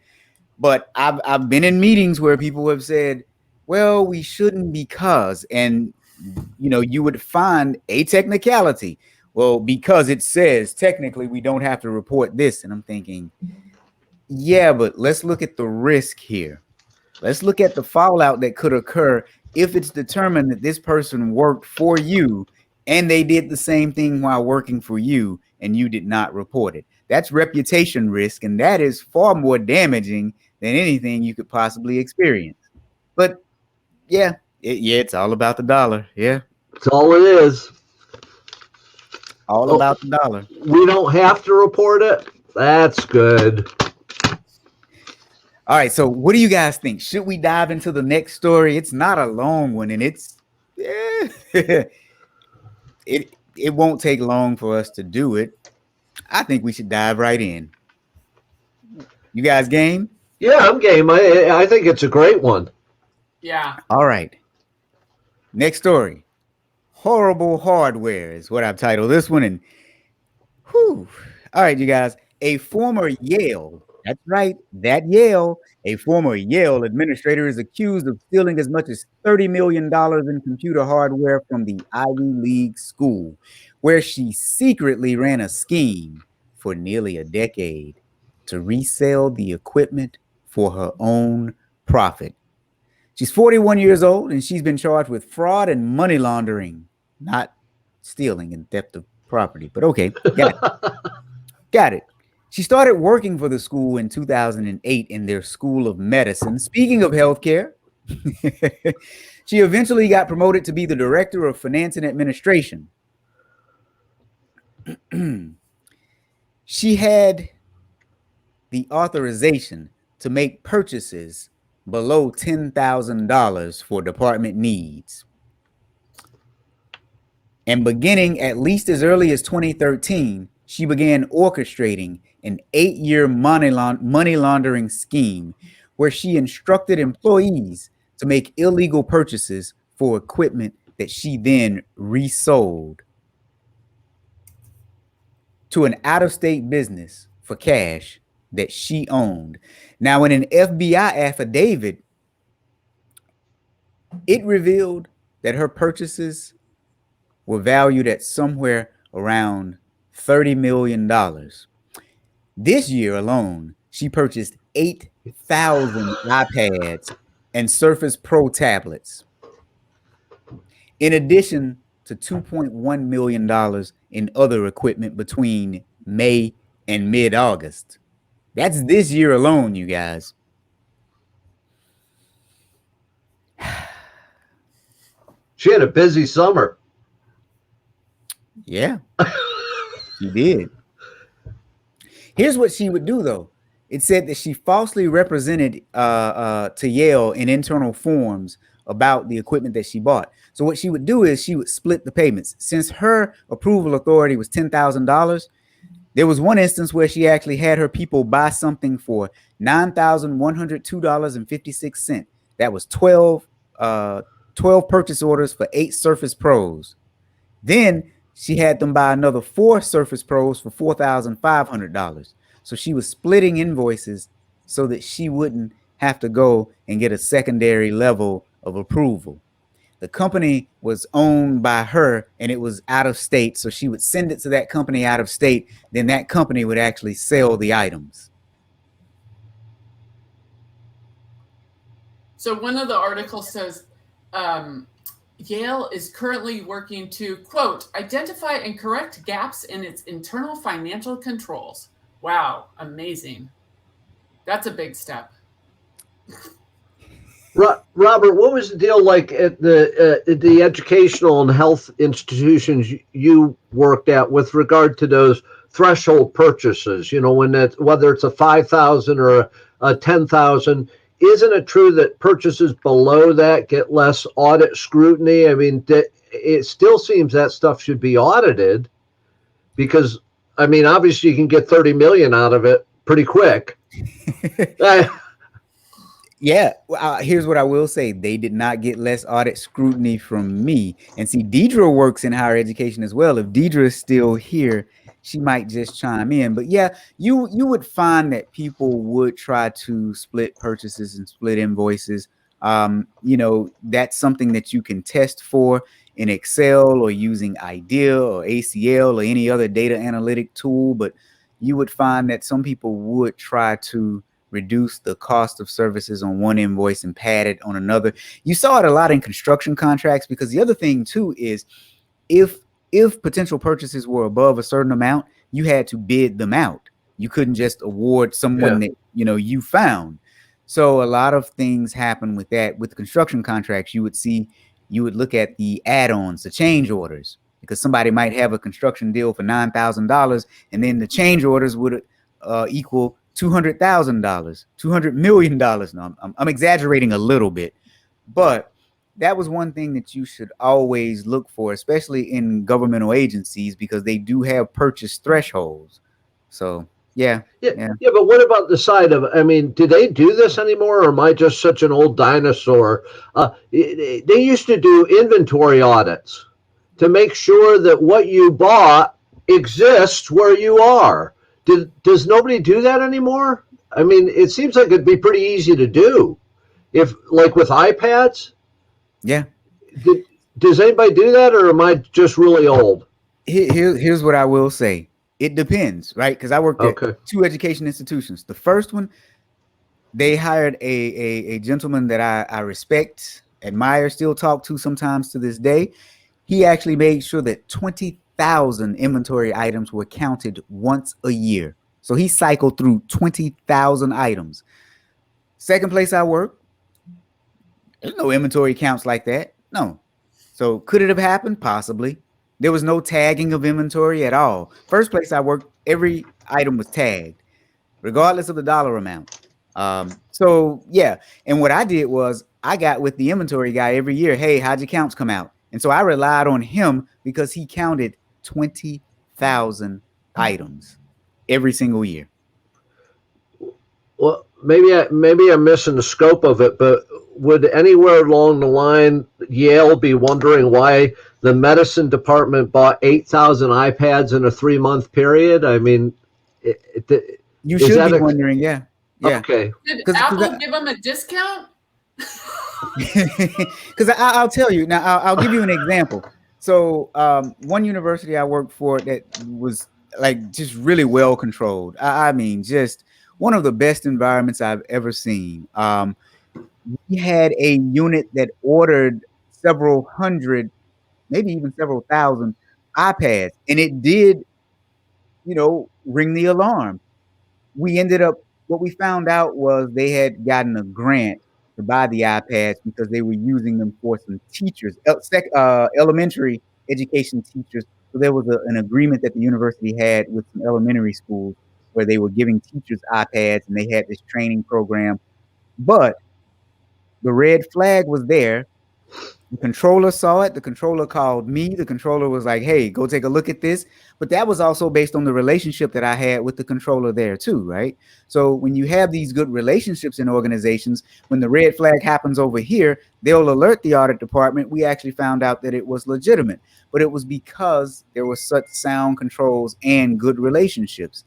But I've been in meetings where people have said, well, we shouldn't because, and you would find a technicality. Well, because it says technically we don't have to report this. And I'm thinking, yeah, but let's look at the risk here. Let's look at the fallout that could occur if it's determined that this person worked for you and they did the same thing while working for you and you did not report it. That's reputation risk, and that is far more damaging than anything you could possibly experience. But yeah, it's all about the dollar. Yeah, it's all it is. All about the dollar. We don't have to report it. That's good. All right, so what do you guys think? Should we dive into the next story? It's not a long one, and it won't take long for us to do it. I think we should dive right in. You guys game? Yeah, I'm game. I think it's a great one. Yeah. All right. Next story. Horrible hardware is what I've titled this one. And all right, you guys. A former Yale, that's right, that Yale, a former Yale administrator is accused of stealing as much as $30 million in computer hardware from the Ivy League school, where she secretly ran a scheme for nearly a decade to resell the equipment for her own profit. She's 41 years old, and she's been charged with fraud and money laundering, not stealing and theft of property. But okay, got it. She started working for the school in 2008 in their School of Medicine. Speaking of healthcare, she eventually got promoted to be the director of finance and administration. She had the authorization to make purchases below $10,000 for department needs. And beginning at least as early as 2013, she began orchestrating an 8-year money laundering scheme where she instructed employees to make illegal purchases for equipment that she then resold to an out-of-state business for cash that she owned. Now, in an FBI affidavit, it revealed that her purchases were valued at somewhere around $30 million. This year alone, she purchased 8,000 iPads and Surface Pro tablets, in addition to $2.1 million in other equipment between May and mid-August. That's this year alone, you guys. She had a busy summer. Yeah, she did. Here's what she would do, though. It said that she falsely represented to Yale in internal forms about the equipment that she bought. So what she would do is she would split the payments. Since her approval authority was $10,000, there was one instance where she actually had her people buy something for $9,102.56. That was 12 12 purchase orders for 8 Surface Pros. Then she had them buy another 4 Surface Pros for $4,500. So she was splitting invoices so that she wouldn't have to go and get a secondary level of approval. The company was owned by her and it was out of state. So she would send it to that company out of state. Then that company would actually sell the items. So one of the articles says Yale is currently working to, quote, identify and correct gaps in its internal financial controls. Wow, amazing. That's a big step. Robert, what was the deal like at the educational and health institutions you worked at with regard to those threshold purchases? You know, when that, whether it's a 5,000 or a 10,000, isn't it true that purchases below that get less audit scrutiny? I mean, it still seems that stuff should be audited because, I mean, obviously you can get 30 million out of it pretty quick. Yeah, here's what I will say. They did not get less audit scrutiny from me. And see, Deidre works in higher education as well. If Deidre is still here, she might just chime in. But yeah, you would find that people would try to split purchases and split invoices. You know, that's something that you can test for in Excel or using IDEA or ACL or any other data analytic tool. But you would find that some people would try to reduce the cost of services on one invoice and pad it on another. You saw it a lot in construction contracts because the other thing too is if potential purchases were above a certain amount, you had to bid them out. You couldn't just award someone that, you know, you found. So a lot of things happen with that. With construction contracts, you would look at the add-ons, the change orders, because somebody might have a construction deal for $9,000 and then the change orders would equal $200,000, $200 million. No, I'm exaggerating a little bit, but that was one thing that you should always look for, especially in governmental agencies, because they do have purchase thresholds. So yeah. But what about the side of, I mean, do they do this anymore, or am I just such an old dinosaur? They used to do inventory audits to make sure that what you bought exists where you are. Does nobody do that anymore? I mean, it seems like it'd be pretty easy to do. If, like with iPads? Yeah. Does anybody do that, or am I just really old? Here's what I will say. It depends, right? Because I worked at 2 education institutions. The first one, they hired a gentleman that I respect, admire, still talk to sometimes to this day. He actually made sure that 20,000 inventory items were counted once a year. So he cycled through 20,000 items. Second place I worked, there's no inventory counts like that. No. So could it have happened? Possibly. There was no tagging of inventory at all. First place I worked, every item was tagged, regardless of the dollar amount. So yeah. And what I did was I got with the inventory guy every year. Hey, how'd your counts come out? And so I relied on him because he counted 20,000 items every single year. Well, maybe I'm missing the scope of it, but would anywhere along the line Yale be wondering why the medicine department bought 8,000 iPads in a 3-month period? I mean, you should be wondering, yeah. Okay. Did Apple give them a discount? Because I'll tell you now. I'll give you an example. So one university I worked for that was like just really well controlled. I mean, just one of the best environments I've ever seen. We had a unit that ordered several hundred, maybe even several thousand iPads, and it did, you know, ring the alarm. What we found out was they had gotten a grant to buy the iPads because they were using them for some teachers, elementary education teachers. So there was an agreement that the university had with some elementary schools where they were giving teachers iPads and they had this training program. But the red flag was there The controller saw it. The controller called me. The controller was like, hey, go take a look at this. But that was also based on the relationship that I had with the controller there, too, right? So when you have these good relationships in organizations, when the red flag happens over here, they'll alert the audit department. We actually found out that it was legitimate, but it was because there were such sound controls and good relationships.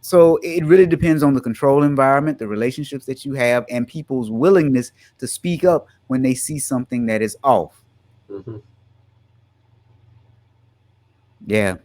So it really depends on the control environment, the relationships that you have, and people's willingness to speak up when they see something that is off. Mm-hmm. Yeah,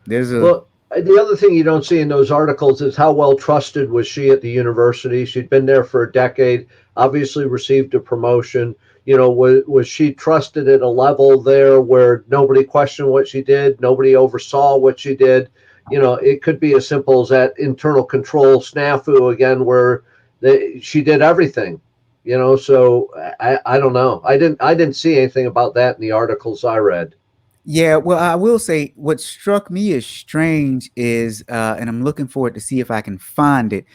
there's a Well, the other thing you don't see in those articles is how well trusted was she at the university. She'd been there for a decade, obviously received a promotion. Was she trusted at a level there where nobody questioned what she did, nobody oversaw what she did? It could be as simple as that internal control snafu again, where she did everything. So I don't know. I didn't see anything about that in the articles I read. Yeah, well, I will say what struck me as strange is, and I'm looking forward to see if I can find it,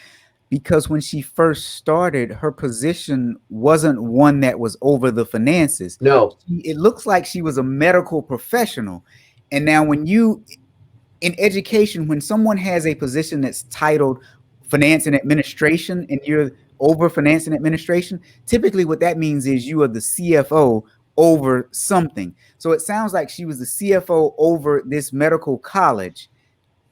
because when she first started, her position wasn't one that was over the finances. No. It looks like she was a medical professional. And now, when you in education, when someone has a position that's titled finance and administration and you're over finance and administration, typically what that means is you are the CFO over something. So it sounds like she was the CFO over this medical college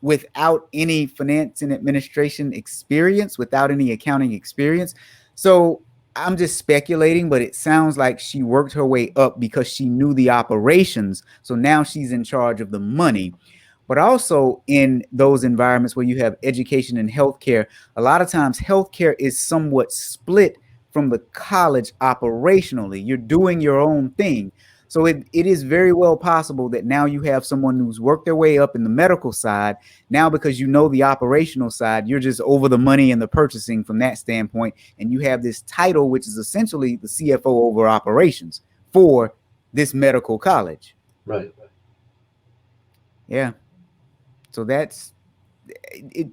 without any finance and administration experience, without any accounting experience. So I'm just speculating, but it sounds like she worked her way up because she knew the operations. So now she's in charge of the money. But also in those environments where you have education and healthcare, a lot of times healthcare is somewhat split from the college operationally. You're doing your own thing. So it is very well possible that now you have someone who's worked their way up in the medical side. Now, because you know the operational side, you're just over the money and the purchasing from that standpoint. And you have this title, which is essentially the CFO over operations for this medical college. Right. Yeah. So that's it.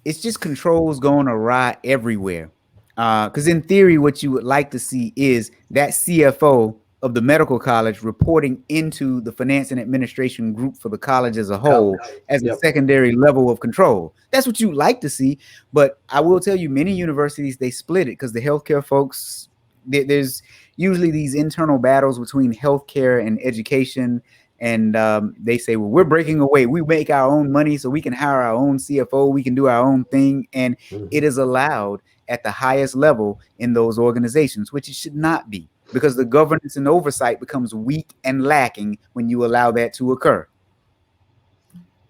It's just controls going awry everywhere. Because in theory, what you would like to see is that CFO of the medical college reporting into the finance and administration group for the college as a whole as a secondary level of control. That's what you like to see. But I will tell you, many universities, they split it because the healthcare folks, there's usually these internal battles between healthcare and education. And they say, well, we're breaking away. We make our own money so we can hire our own CFO. We can do our own thing. And it is allowed at the highest level in those organizations, which it should not be, because the governance and oversight becomes weak and lacking when you allow that to occur.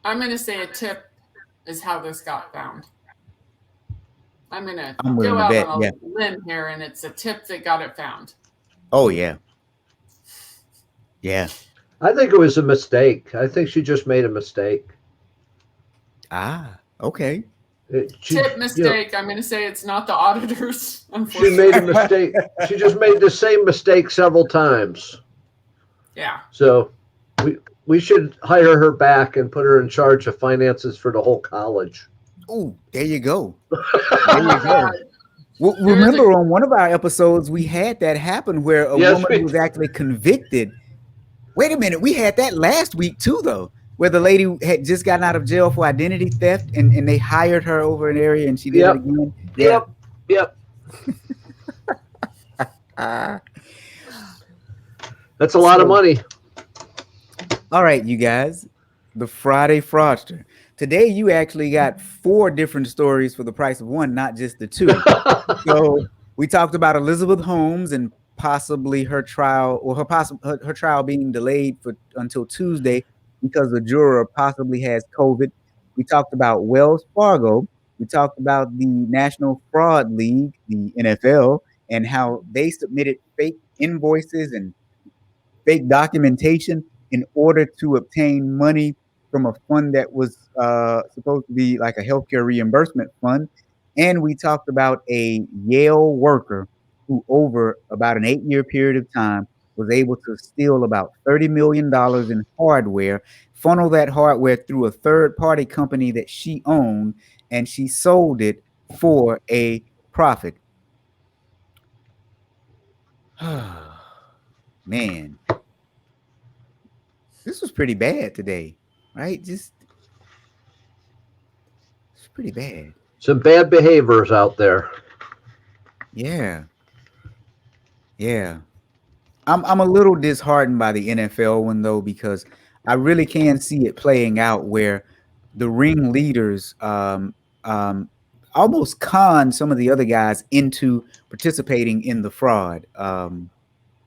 I'm going to say a tip is how this got found. I'm going to go out on a limb here, and it's a tip that got it found. Oh, yeah. Yeah. I think it was a mistake. I think she just made a mistake. Ah, okay. Tip mistake. I'm going to say it's not the auditors. She made a mistake. She just made the same mistake several times. Yeah. So we should hire her back and put her in charge of finances for the whole college. Oh, there you go. There you go. Well, remember on one of our episodes, we had that happen where a woman was actually convicted. Wait a minute. We had that last week too, though, where the lady had just gotten out of jail for identity theft and they hired her over an area and she did it again. Yeah. Yep. That's a lot of money. All right, you guys. The Friday Fraudster. Today, you actually got 4 different stories for the price of one, not just the 2. So we talked about Elizabeth Holmes and possibly her trial, or her trial being delayed until Tuesday because the juror possibly has COVID. We talked about Wells Fargo. We talked about the National Fraud League, the NFL, and how they submitted fake invoices and fake documentation in order to obtain money from a fund that was supposed to be like a healthcare reimbursement fund. And we talked about a Yale worker who, over about an 8-year period of time, was able to steal about $30 million in hardware, funnel that hardware through a third-party company that she owned, and she sold it for a profit. Man, this was pretty bad today, right? It's pretty bad. Some bad behaviors out there. Yeah, yeah. I'm a little disheartened by the NFL one though, because I really can see it playing out where the ringleaders um, almost con some of the other guys into participating in the fraud. And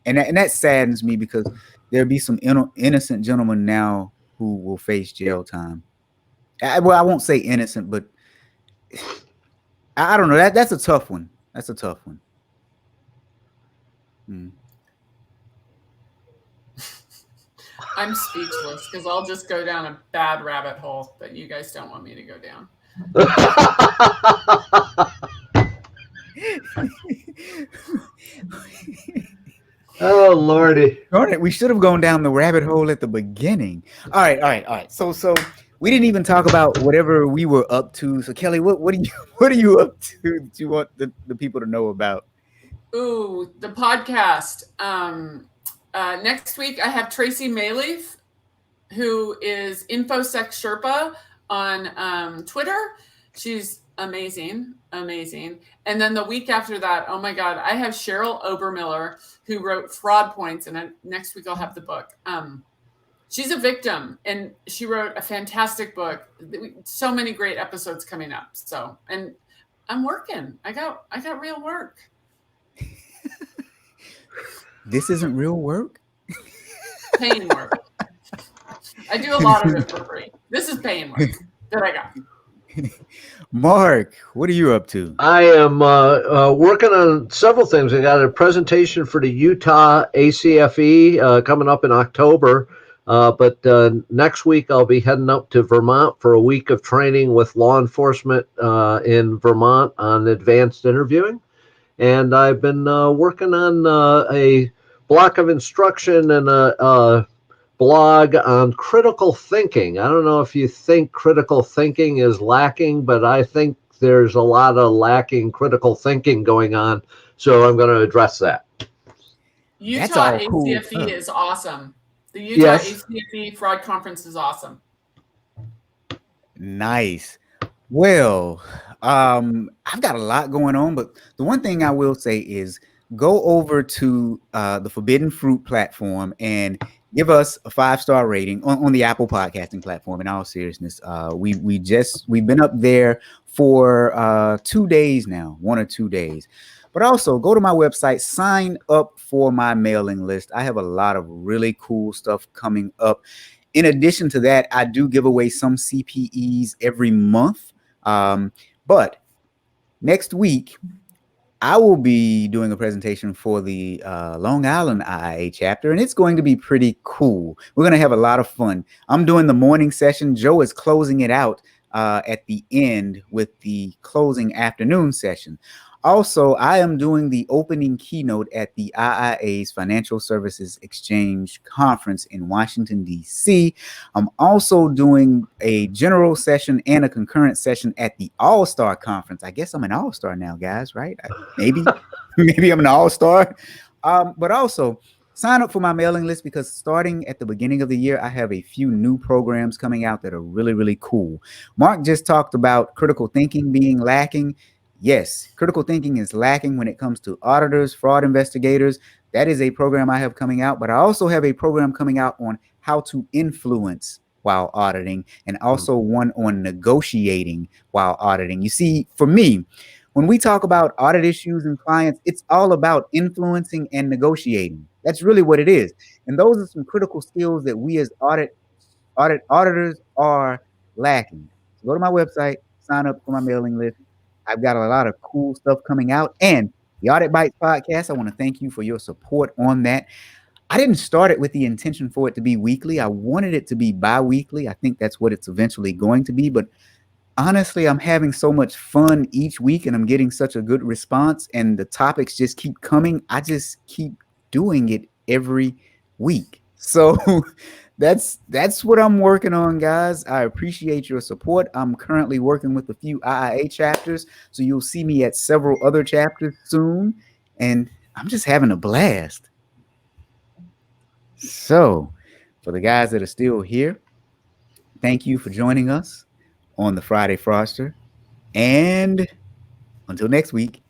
that saddens me because there'll be some innocent gentlemen now who will face jail time. Well, I won't say innocent, but I don't know. That's a tough one. That's a tough one. Hmm. I'm speechless because I'll just go down a bad rabbit hole that you guys don't want me to go down. Oh, Lordy. Darn it, we should have gone down the rabbit hole at the beginning. All right. So we didn't even talk about whatever we were up to. So Kelly, what are you up to that you want the people to know about? Ooh, the podcast. Next week I have Tracy Mayleaf, who is InfoSec Sherpa on Twitter. She's amazing. And then the week after that, oh my God, I have Cheryl Obermiller, who wrote Fraud Points, and next week I'll have the book. She's a victim, and she wrote a fantastic book. So many great episodes coming up. So, and I'm working. I got real work. This isn't real work? Paying work. I do a lot of it for free. This is paying work that I got. Mark, what are you up to? I am working on several things. I got a presentation for the Utah ACFE coming up in October. But next week I'll be heading up to Vermont for a week of training with law enforcement in Vermont on advanced interviewing. And I've been working on a block of instruction and a blog on critical thinking. I don't know if you think critical thinking is lacking, but I think there's a lot of lacking critical thinking going on. So I'm going to address that. Utah ACFE is awesome. The Utah ACFE Fraud Conference is awesome. Nice. Well, I've got a lot going on, but the one thing I will say is go over to the Forbidden Fruit platform and give us a 5-star rating on the Apple podcasting platform. In all seriousness, we've been up there for 2 days now, 1 or 2 days. But also go to my website, sign up for my mailing list. I have a lot of really cool stuff coming up. In addition to that, I do give away some CPEs every month. But next week, I will be doing a presentation for the Long Island IIA chapter, and it's going to be pretty cool. We're going to have a lot of fun. I'm doing the morning session. Joe is closing it out at the end with the closing afternoon session. Also, I am doing the opening keynote at the IIA's Financial Services Exchange Conference in Washington, D.C. I'm also doing a general session and a concurrent session at the All-Star Conference. I guess I'm an All-Star now, guys, right? Maybe I'm an All-Star. But also, sign up for my mailing list because starting at the beginning of the year, I have a few new programs coming out that are really, really cool. Mark just talked about critical thinking being lacking. Yes, critical thinking is lacking when it comes to auditors, fraud investigators. That is a program I have coming out, but I also have a program coming out on how to influence while auditing, and also one on negotiating while auditing. You see, for me, when we talk about audit issues and clients, it's all about influencing and negotiating. That's really what it is. And those are some critical skills that we as auditors are lacking. So go to my website, sign up for my mailing list. I've got a lot of cool stuff coming out. And the Audit Bites podcast, I want to thank you for your support on that. I didn't start it with the intention for it to be weekly. I wanted it to be bi-weekly. I think that's what it's eventually going to be. But honestly, I'm having so much fun each week and I'm getting such a good response and the topics just keep coming. I just keep doing it every week. So that's what I'm working on, guys. I appreciate your support. I'm currently working with a few IIA chapters, so you'll see me at several other chapters soon. And I'm just having a blast. So, for the guys that are still here, thank you for joining us on the Friday Fraudster. And until next week.